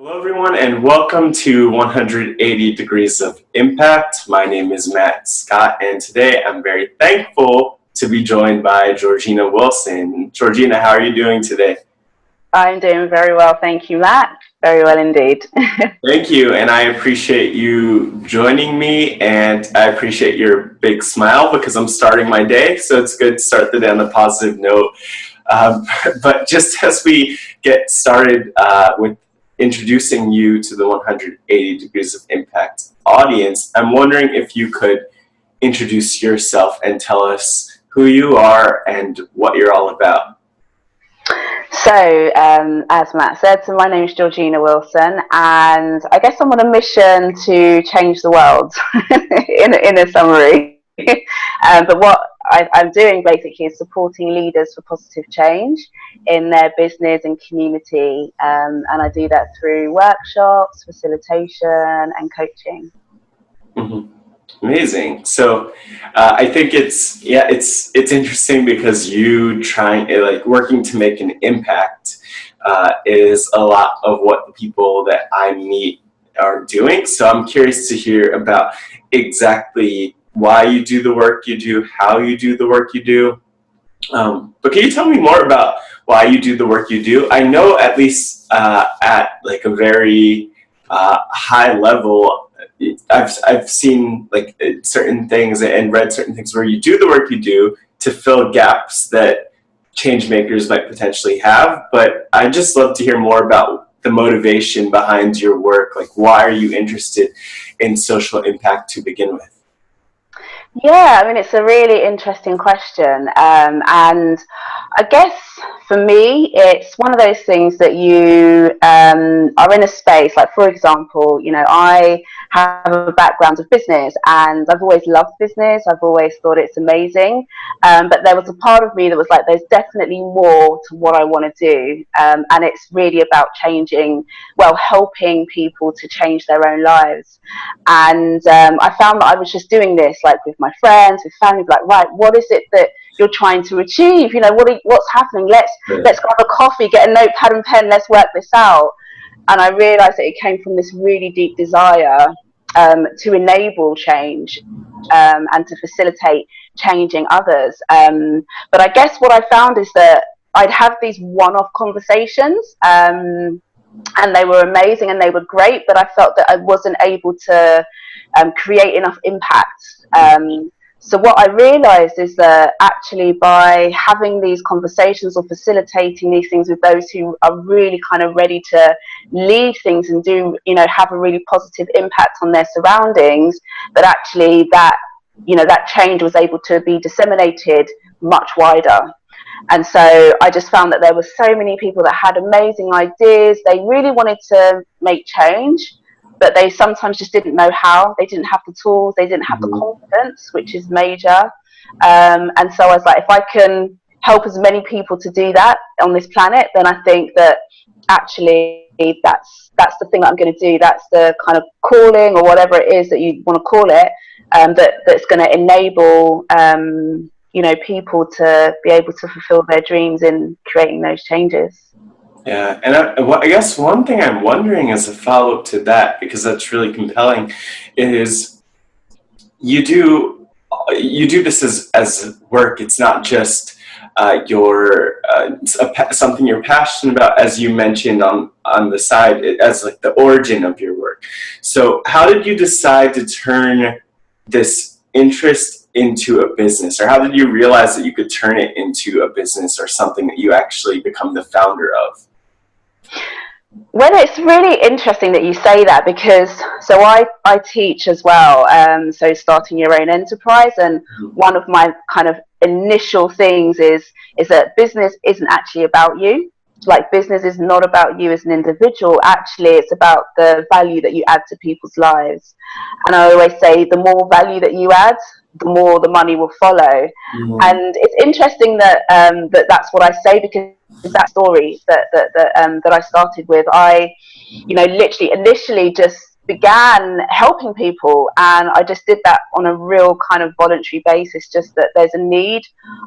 Hello, everyone, and welcome to 180 Degrees of Impact. My name is Matt Scott, and today I'm very thankful to be joined by Georgina Wilson. Georgina, how are you doing today? I'm doing very well, thank you, Matt. Very well indeed. Thank you, and I appreciate you joining me, and I appreciate your big smile because I'm starting my day, so it's good to start the day on a positive note. Um, but just as we get started with introducing you to the 180 Degrees of Impact audience, I'm wondering if you could introduce yourself and tell us who you are and what you're all about. So, as Matt said, my name is Georgina Wilson, and I guess I'm on a mission to change the world in a summary. But what I'm doing basically is supporting leaders for positive change in their business and community, and I do that through workshops, facilitation, and coaching. Mm-hmm. Amazing. So I think it's interesting because you trying like working to make an impact is a lot of what the people that I meet are doing. So I'm curious to hear about exactly why you do the work you do, how you do the work you do. But can you tell me more about why you do the work you do? I know at least at like a very high level, I've seen like certain things and read certain things where you do the work you do to fill gaps that change makers might potentially have. But I'd just love to hear more about the motivation behind your work. Like, why are you interested in social impact to begin with? Yeah, I mean, it's a really interesting question. And I guess for me, it's one of those things that you are in a space, like, for example, I have a background of business and I've always loved business. I've always thought it's amazing. But there was a part of me that was like, there's definitely more to what I want to do. And it's really about helping people to change their own lives. And I found that I was just doing this like with my friends, with family, like, right, what is it that you're trying to achieve? What's happening? Let's grab a coffee, get a notepad and pen, let's work this out. And I realized that it came from this really deep desire to enable change and to facilitate changing others. But I guess what I found is that I'd have these one-off conversations, and they were amazing and they were great, but I felt that I wasn't able to create enough impact. So what I realized is that actually by having these conversations or facilitating these things with those who are really kind of ready to lead things and have a really positive impact on their surroundings, that actually that change was able to be disseminated much wider. And so I just found that there were so many people that had amazing ideas. They really wanted to make change, but they sometimes just didn't know how. They didn't have the tools. They didn't have the confidence, which is major. And so I was like, if I can help as many people to do that on this planet, then I think that actually that's the thing that I'm going to do. That's the kind of calling or whatever it is that you want to call it, that's going to enable people to be able to fulfill their dreams in creating those changes. Yeah, and I guess one thing I'm wondering as a follow-up to that, because that's really compelling, is you do this as work. It's not just something you're passionate about, as you mentioned on the side, as like the origin of your work. So how did you decide to turn this interest into a business, or how did you realize that you could turn it into a business or something that you actually become the founder of? Well, it's really interesting that you say that, because I teach as well, so starting your own enterprise, and one of my kind of initial things is that business isn't actually about you. Like, business is not about you as an individual. Actually, it's about the value that you add to people's lives. And I always say, the more value that you add, the more the money will follow. And it's interesting that that's what I say, because that story that I started with, I literally initially just began helping people, and I just did that on a real kind of voluntary basis, just that there's a need,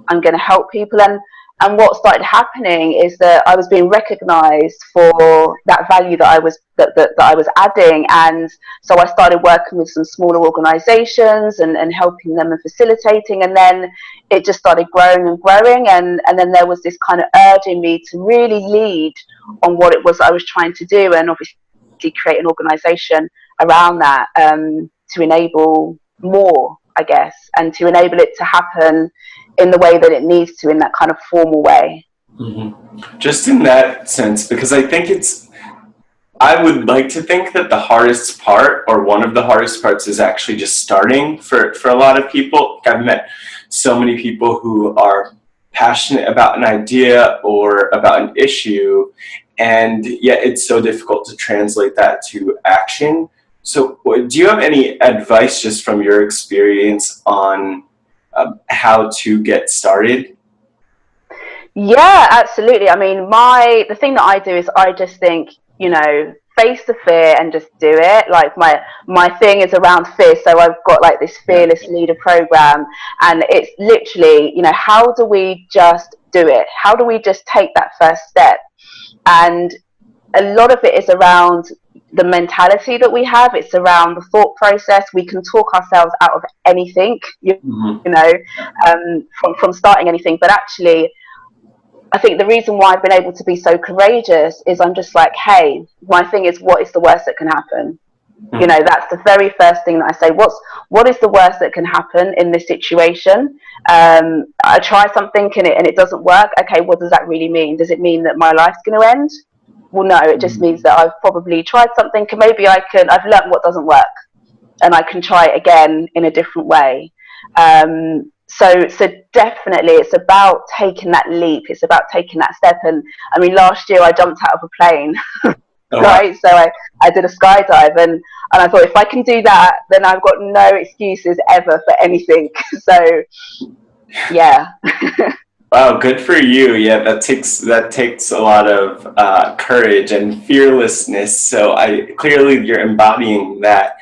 I'm going to help people. And And what started happening is that I was being recognised for that value that I was adding, and so I started working with some smaller organisations and helping them and facilitating, and then it just started growing and growing, and then there was this kind of urge in me to really lead on what it was I was trying to do, and obviously create an organisation around that, to enable more, I guess, and to enable it to happen in the way that it needs to, in that kind of formal way. Mm-hmm. Just in that sense, because I would like to think that the hardest part, or one of the hardest parts, is actually just starting for a lot of people. I've met so many people who are passionate about an idea or about an issue, and yet it's so difficult to translate that to action. So, do you have any advice just from your experience on how to get started? Yeah, absolutely. I mean, the thing that I do is I just think, face the fear and just do it. Like my thing is around fear, so I've got like this Yeah. fearless leader program, and it's literally, how do we just do it? How do we just take that first step? And a lot of it is around the mentality that we have. It's around the thought process. We can talk ourselves out of anything, Mm-hmm. know, from starting anything, but actually I think the reason why I've been able to be so courageous is I'm just like, hey, my thing is, what is the worst that can happen? That's the very first thing that I say. What is the worst that can happen in this situation? I try something and it doesn't work. Okay, what does that really mean? Does it mean that my life's going to end? Well, no, it just means that I've probably tried something and maybe I've learned what doesn't work, and I can try it again in a different way. So definitely it's about taking that leap. It's about taking that step. And I mean, last year I jumped out of a plane, Oh, wow. right? So I did a skydive, and I thought, if I can do that, then I've got no excuses ever for anything. So yeah. Wow, good for you. Yeah, that takes a lot of courage and fearlessness. So I clearly you're embodying that,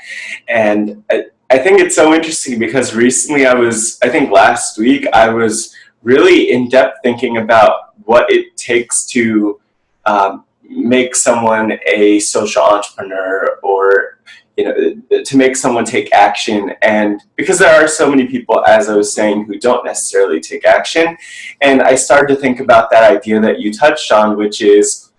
and I think it's so interesting because recently I think last week I was really in depth thinking about what it takes to make someone a social entrepreneur, or to make someone take action. And because there are so many people, as I was saying, who don't necessarily take action, and I started to think about that idea that you touched on, which is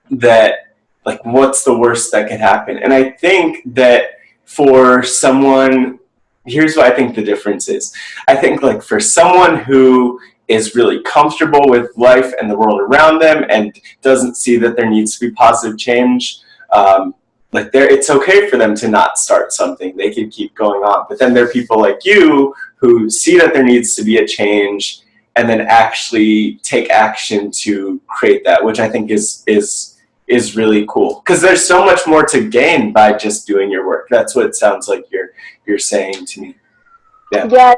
that, like, what's the worst that could happen? And I think that for someone, here's what I think the difference is. I think, like, for someone who is really comfortable with life and the world around them and doesn't see that there needs to be positive change, like, it's okay for them to not start something. They could keep going on. But then there are people like you who see that there needs to be a change and then actually take action to create that, which I think is really cool. Because there's so much more to gain by just doing your work. That's what it sounds like you're saying to me. Yeah. Yeah,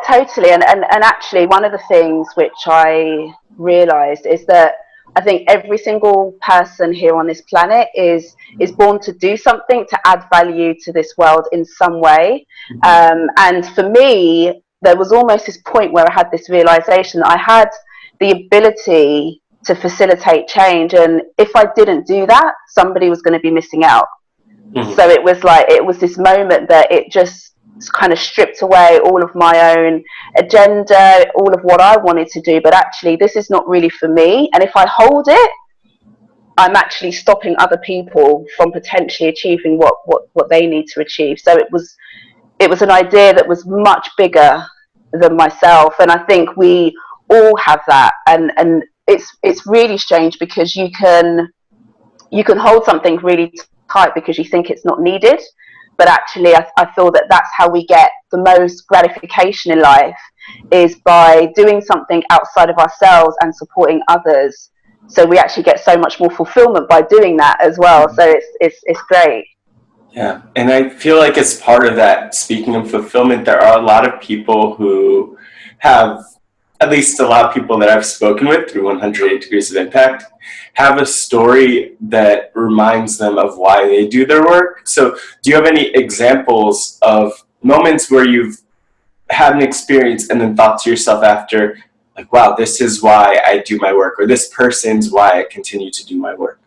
totally. And actually, one of the things which I realized is that I think every single person here on this planet is born to do something, to add value to this world in some way. And for me, there was almost this point where I had this realization that I had the ability to facilitate change, and if I didn't do that, somebody was going to be missing out. Mm-hmm. So it was this moment that it just kind of stripped away all of my own agenda, all of what I wanted to do. But actually, this is not really for me. And if I hold it, I'm actually stopping other people from potentially achieving what they need to achieve. So it was an idea that was much bigger than myself. And I think we all have that. And it's really strange because you can hold something really tight because you think it's not needed, but actually I feel that that's how we get the most gratification in life, is by doing something outside of ourselves and supporting others. So we actually get so much more fulfillment by doing that as well. So it's great. Yeah, and I feel like as part of that, speaking of fulfillment, there are a lot of people who have, at least a lot of people that I've spoken with through 108 Degrees of Impact, have a story that reminds them of why they do their work. So, do you have any examples of moments where you've had an experience and then thought to yourself after, like, wow, this is why I do my work, or this person's why I continue to do my work?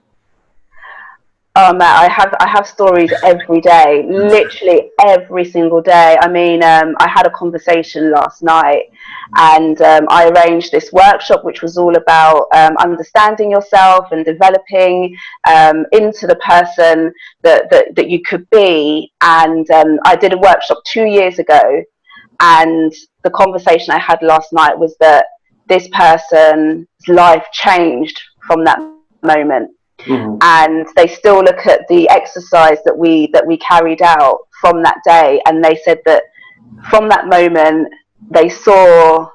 Oh Matt, I have stories every day, literally every single day. I mean, I had a conversation last night, and I arranged this workshop, which was all about understanding yourself and developing into the person that you could be. And I did a workshop 2 years ago, and the conversation I had last night was that this person's life changed from that moment, Mm-hmm. and they still look at the exercise that we carried out from that day, and they said that from that moment they saw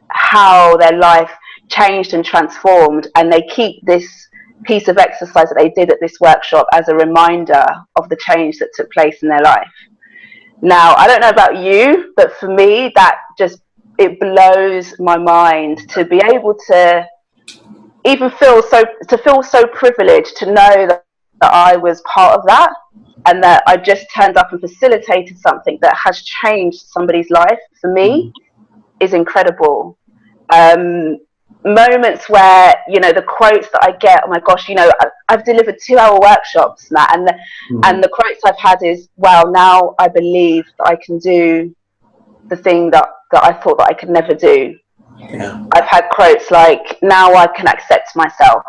how their life changed and transformed, and they keep this piece of exercise that they did at this workshop as a reminder of the change that took place in their life. Now, I don't know about you, but for me, that just, it blows my mind to be able to even feel so privileged to know that I was part of that, and that I just turned up and facilitated something that has changed somebody's life, for Mm-hmm. me, is incredible. Um, Moments where, the quotes that I get, oh my gosh, I've delivered 2 hour workshops, Matt, and the quotes I've had is, wow, now I believe that I can do the thing that I thought that I could never do. Yeah. I've had quotes like, now I can accept myself.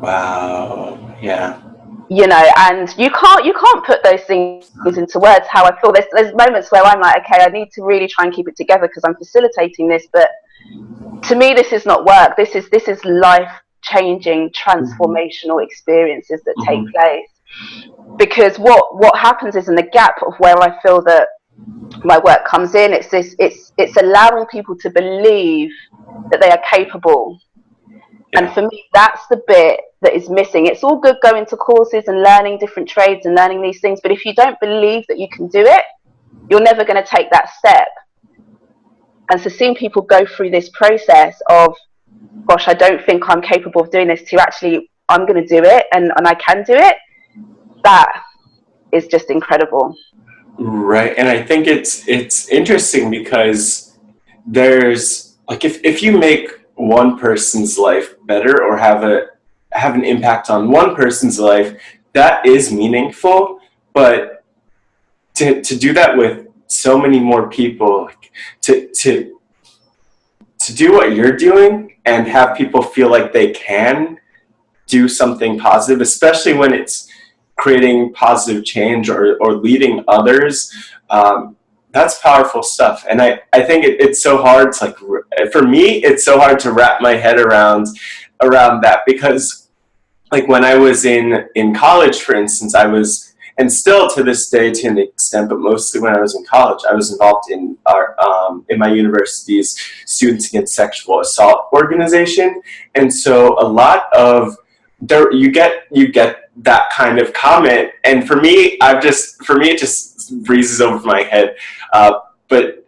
Wow. Yeah. And you can't put those things into words how I feel. There's moments where I'm like, okay, I need to really try and keep it together because I'm facilitating this, but to me this is not work. This is life changing, Mm-hmm. transformational experiences that take Mm-hmm. place. Because what happens is, in the gap of where I feel that my work comes in, it's allowing people to believe that they are capable. And Yeah. for me, that's the bit that is missing. It's all good going to courses and learning different trades and learning these things, but if you don't believe that you can do it, you're never going to take that step. And so seeing people go through this process of, gosh, I don't think I'm capable of doing this, to actually, I'm going to do it, and I can do it, that is just incredible. Right. And I think it's interesting because there's like, if you make one person's life better, or have an impact on one person's life, that is meaningful. But to do that with so many more people, like, to do what you're doing and have people feel like they can do something positive, especially when it's creating positive change, or leading others, that's powerful stuff. And I think it's so hard to, like, for me, it's so hard to wrap my head around that, because, like, when I was in college, for instance, I was, and still to this day to an extent, but mostly when I was in college, I was involved in our in my university's Students Against Sexual Assault organization. And so a lot of there, you get that kind of comment, and for me it just breezes over my head. But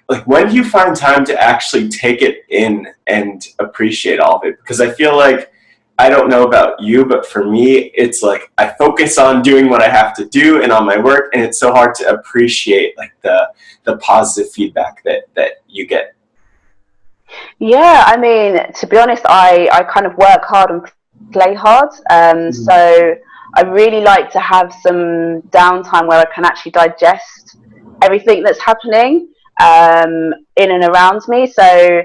like, when do you find time to actually take it in and appreciate all of it? Because I feel like, I don't know about you, but for me, it's like I focus on doing what I have to do and on my work, and it's so hard to appreciate, like, the positive feedback that you get. Yeah, I mean, to be honest, I kind of work hard and play hard. Mhm. So I really like to have some downtime where I can actually digest everything that's happening in and around me. So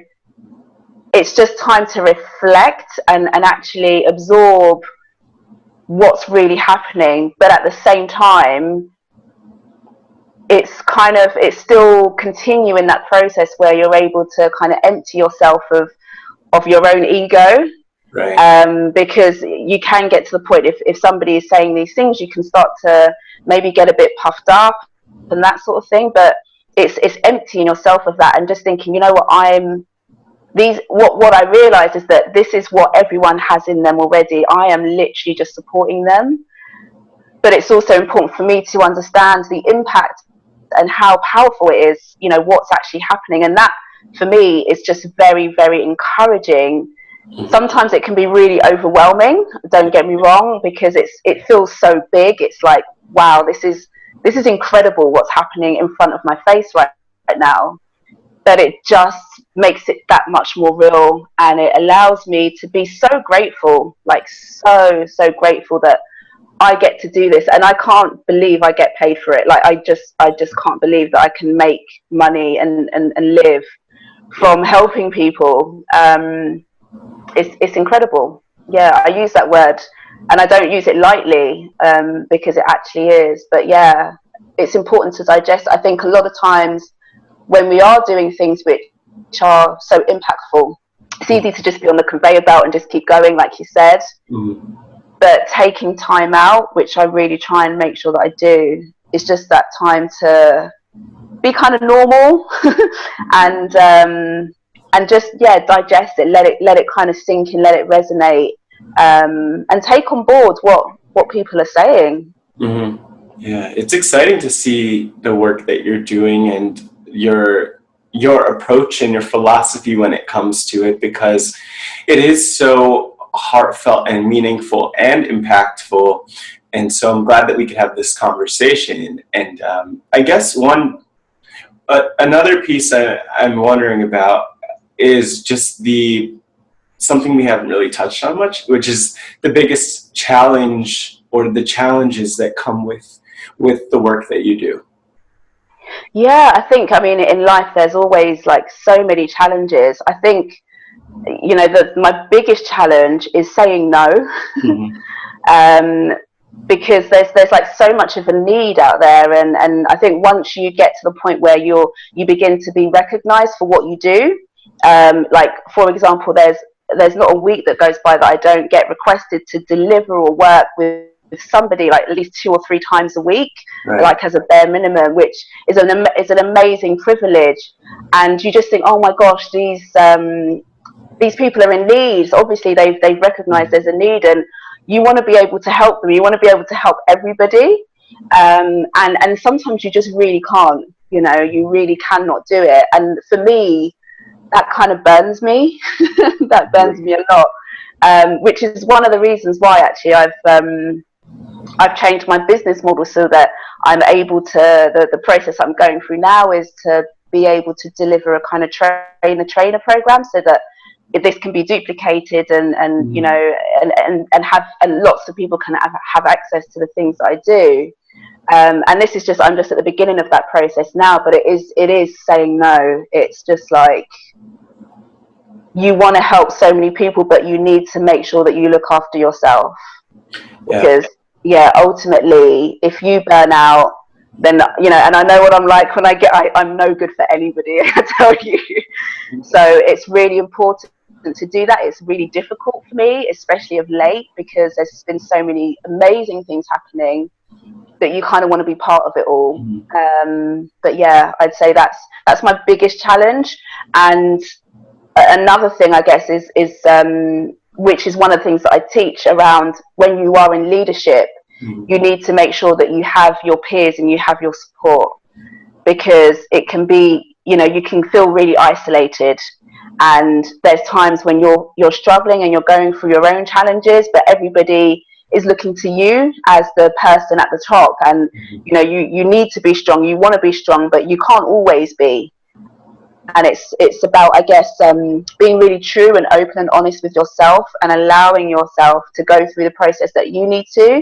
it's just time to reflect and actually absorb what's really happening. But at the same time, it's still continuing that process where you're able to kind of empty yourself of your own ego, Right. because you can get to the point, if somebody is saying these things, you can start to maybe get a bit puffed up and that sort of thing. But it's emptying yourself of that and just thinking, you know what, what I realize is that this is what everyone has in them already. I am literally just supporting them. But it's also important for me to understand the impact and how powerful it is, what's actually happening. And that, for me, is just very, very encouraging. Mhm. Sometimes it can be really overwhelming, don't get me wrong, because it feels so big. It's like, wow, this is incredible what's happening in front of my face right now. But it just makes it that much more real, and it allows me to be so grateful, like so grateful that I get to do this, and I can't believe I get paid for it. Like I just can't believe that I can make money and live Yeah. from helping people. It's incredible. Yeah, I use that word, and I don't use it lightly, because it actually is. But yeah, it's important to digest. I think a lot of times when we are doing things which are so impactful, it's easy to just be on the conveyor belt and just keep going, like you said. Mhm. But taking time out, which I really try and make sure that I do, is just that time to be kind of normal and just, yeah, digest it, let it kind of sink in, let it resonate, and take on board what people are saying. Hmm. Yeah, it's exciting to see the work that you're doing and your approach and your philosophy when it comes to it, because it is so heartfelt and meaningful and impactful. And so I'm glad that we could have this conversation. And I guess another piece I'm wondering about is just the something we haven't really touched on much, which is the biggest challenge or the challenges that come with the work that you do. Yeah, I think, I mean, in life there's always like so many challenges. I think, my biggest challenge is saying no. Mm-hmm. um, because there's like so much of a need out there, and I think once you get to the point where you begin to be recognized for what you do, like for example, there's not a week that goes by that I don't get requested to deliver or work with somebody like at least 2 or 3 times a week, Right. like as a bare minimum, which is an amazing privilege. And you just think, oh my gosh, these people are in need. So obviously they've recognized there's a need, and you want to be able to help them. You want to be able to help everybody, and sometimes you just really can't. You really cannot do it. And for me, that kind of burns me. That burns me a lot, which is one of the reasons why actually I've changed my business model so that I'm able to. The process I'm going through now is to be able to deliver a kind of trainer program, so that if this can be duplicated, and Mm-hmm. and lots of people can have access to the things that I do. And this is just, I'm just at the beginning of that process now, but it is saying no. It's just like, you want to help so many people, but you need to make sure that you look after yourself, Yeah. because yeah, ultimately if you burn out, then and I know what I'm like when I'm no good for anybody. I tell you. So it's really important to do that. It's really difficult for me, especially of late, because there's been so many amazing things happening that you kind of want to be part of it all. Mm-hmm. But yeah, I'd say that's my biggest challenge. And another thing, I guess, is which is one of the things that I teach around, when you are in leadership, you need to make sure that you have your peers and you have your support, because it can be, you can feel really isolated, and there's times when you're struggling and you're going through your own challenges, but everybody is looking to you as the person at the top, and you need to be strong, you want to be strong, but you can't always be. And it's about, I guess, being really true and open and honest with yourself, and allowing yourself to go through the process that you need to,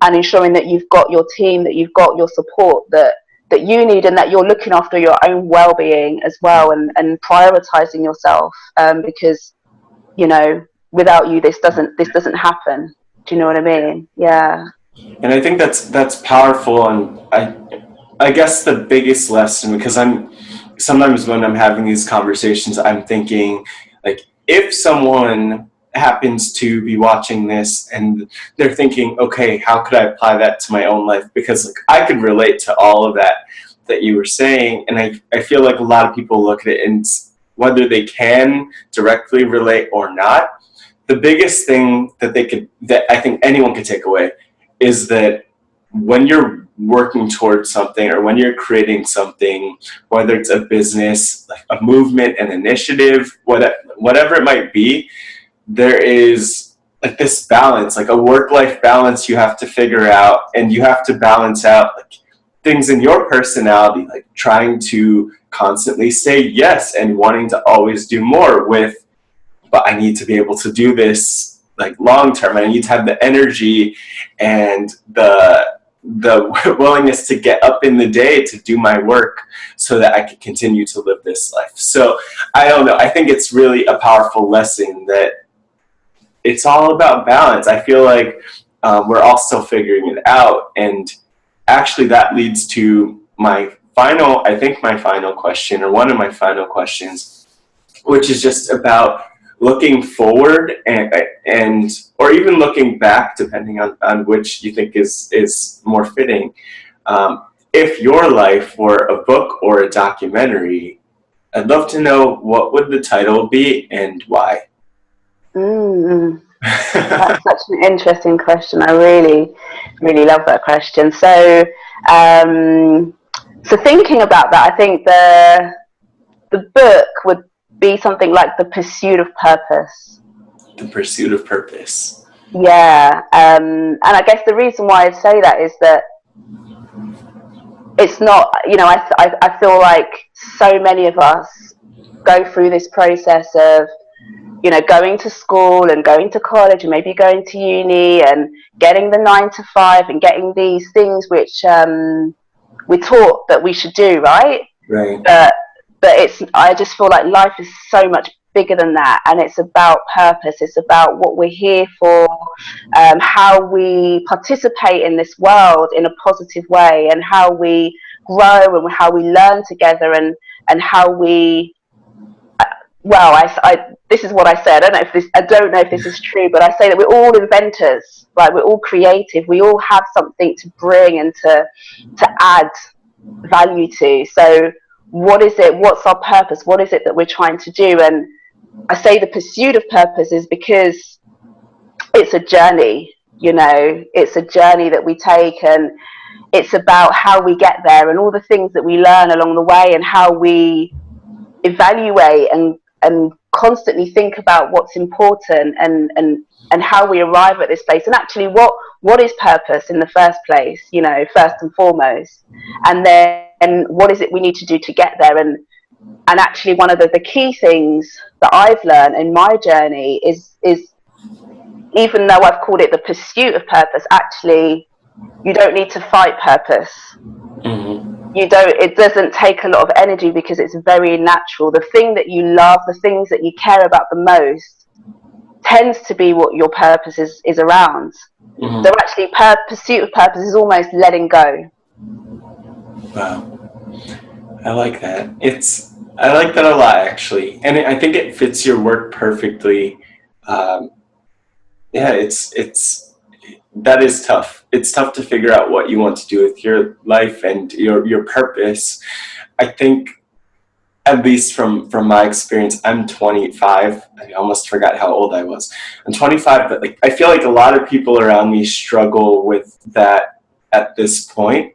and ensuring that you've got your team, that you've got your support that you need, and that you're looking after your own well-being as well, and prioritizing yourself, because without you, this doesn't happen. Do you know what I mean? Yeah. And I think that's powerful. And I guess the biggest lesson, because I'm sometimes when I'm having these conversations, I'm thinking, like, if someone happens to be watching this and they're thinking, okay, how could I apply that to my own life? Because like I could relate to all of that you were saying, and I feel like a lot of people look at it, and whether they can directly relate or not, the biggest thing that I think anyone could take away is that when you're working towards something, or when you're creating something, whether it's a business, like a movement, an initiative, whatever it might be, there is like this balance, like a work-life balance you have to figure out, and you have to balance out like things in your personality, like trying to constantly say yes and wanting to always do more with, but I need to be able to do this like long term. I need to have the energy and the willingness to get up in the day to do my work so that I can continue to live this life. So I don't know. I think it's really a powerful lesson that it's all about balance. I feel like we're all still figuring it out. And actually, that leads to my final question, or one of my final questions, which is just about looking forward and or even looking back, depending on which you think is more fitting. If your life were a book or a documentary, I'd love to know what would the title be and why. Mm, that's such an interesting question. I really, really love that question. Um, so thinking about that, I think the book would be something like The Pursuit of Purpose. The pursuit of purpose. Yeah, and I guess the reason why I say that is that it's not, I feel like so many of us go through this process of, going to school and going to college and maybe going to uni and getting the 9 to 5 and getting these things which we're taught that we should do, right? Right. But I just feel like life is so much bigger than that, and it's about purpose. It's about what we're here for, how we participate in this world in a positive way, and how we grow and how we learn together, and how we. Well, this is what I say. I don't know if this is true, but I say that we're all inventors, right? We're all creative. We all have something to bring and to add value to. So what is it? What's our purpose? What is it that we're trying to do? And I say the pursuit of purpose is because it's a journey, it's a journey that we take, and it's about how we get there and all the things that we learn along the way, and how we evaluate and constantly think about what's important, and how we arrive at this place, and actually what is purpose in the first place, first and foremost, and then what is it we need to do to get there. And actually one of the key things that I've learned in my journey is even though I've called it the pursuit of purpose, actually you don't need to fight purpose. Mm-hmm. It doesn't take a lot of energy because it's very natural. The thing that you love, the things that you care about the most, tends to be what your purpose is around. Mm-hmm. So actually pursuit of purpose is almost letting go. Wow. I like that. I like that a lot, actually. And I think it fits your work perfectly. Yeah, that is tough. It's tough to figure out what you want to do with your life and your purpose. I think, at least from my experience, I'm 25. I almost forgot how old I was. I'm 25, but I feel like a lot of people around me struggle with that at this point,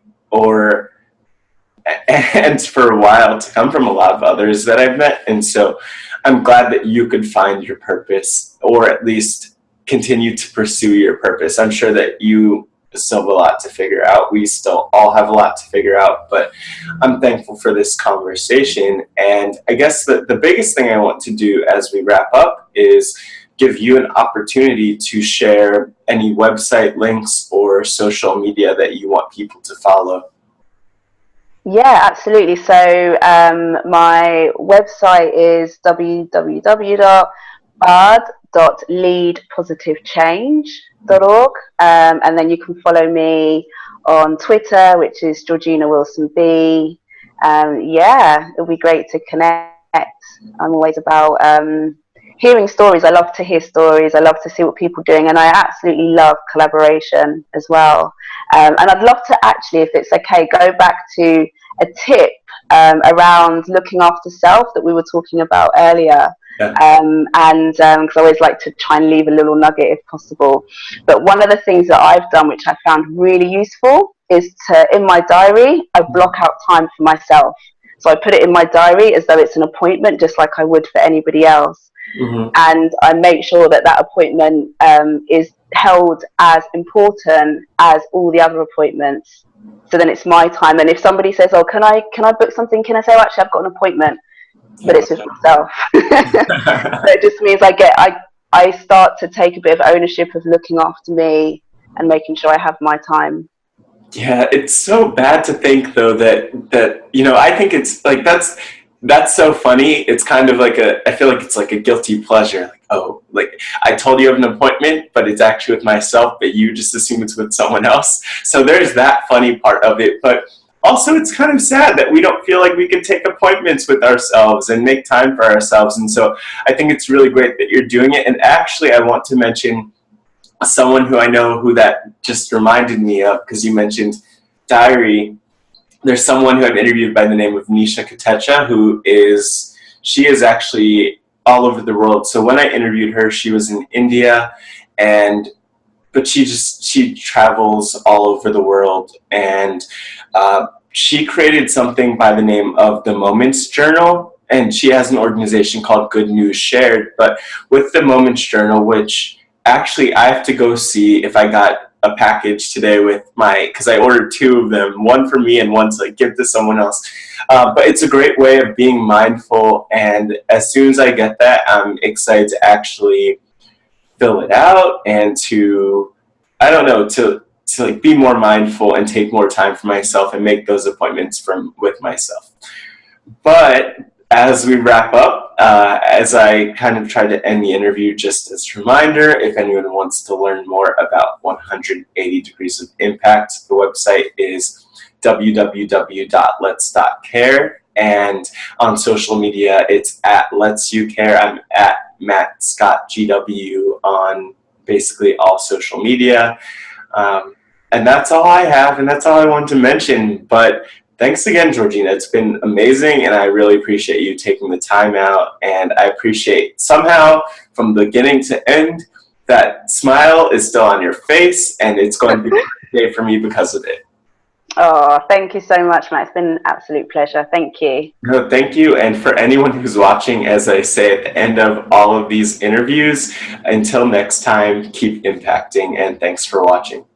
and for a while to come, from a lot of others that I've met. And so I'm glad that you could find your purpose, or at least continue to pursue your purpose. I'm sure that you still have a lot to figure out. We still all have a lot to figure out, but I'm thankful for this conversation. And I guess the biggest thing I want to do as we wrap up is give you an opportunity to share any website links or social media that you want people to follow. Yeah, absolutely. So my website is www.bard.leadpositivechange.org, and then you can follow me on Twitter, which is Georgina Wilson B. Yeah, it'll be great to connect. I'm always about hearing stories. I love to hear stories. I love to see what people are doing, and I absolutely love collaboration as well. And I'd love to actually, if it's okay, go back to a tip around looking after self that we were talking about earlier. Yeah. And because I always like to try and leave a little nugget if possible. But one of the things that I've done, which I found really useful, is in my diary, I block out time for myself. So I put it in my diary as though it's an appointment, just like I would for anybody else. Mm-hmm. And I make sure that appointment is held as important as all the other appointments. So then it's my time. And if somebody says, "Oh, can I book something?" Can I say, "Oh, actually, I've got an appointment," but Yeah. it's with myself. So it just means I start to take a bit of ownership of looking after me and making sure I have my time. Yeah, it's so bad to think though that I think it's like that's so funny. It's kind of like I feel like it's like a guilty pleasure. Like, oh, like I told you of an appointment, but it's actually with myself, but you just assume it's with someone else. So there's that funny part of it, but also it's kind of sad that we don't feel like we can take appointments with ourselves and make time for ourselves. And so I think it's really great that you're doing it. And actually I want to mention someone who I know who that just reminded me of, because you mentioned diary. There's someone who I've interviewed by the name of Nisha Katecha, she is actually all over the world. So when I interviewed her, she was in India, and but she travels all over the world, and she created something by the name of the Moments Journal, and she has an organization called Good News Shared. But with the Moments Journal, which actually I have to go see if I got a package today with because I ordered two of them, one for me and one to like give to someone else. But it's a great way of being mindful, and as soon as I get that, I'm excited to actually fill it out and to, I don't know, to like be more mindful and take more time for myself and make those appointments with myself. But as we wrap up, as I kind of try to end the interview, just as a reminder, if anyone wants to learn more about 180 Degrees of Impact, the website is www.lets.care. And on social media, it's at Let's You Care. I'm at Matt Scott GW on basically all social media. And that's all I have, and that's all I want to mention. But thanks again, Georgina. It's been amazing, and I really appreciate you taking the time out. And I appreciate somehow, from beginning to end, that smile is still on your face, and it's going to be a great day for me because of it. Oh, thank you so much, Matt. It's been an absolute pleasure. Thank you. No, thank you. And for anyone who's watching, as I say at the end of all of these interviews, until next time, keep impacting, and thanks for watching.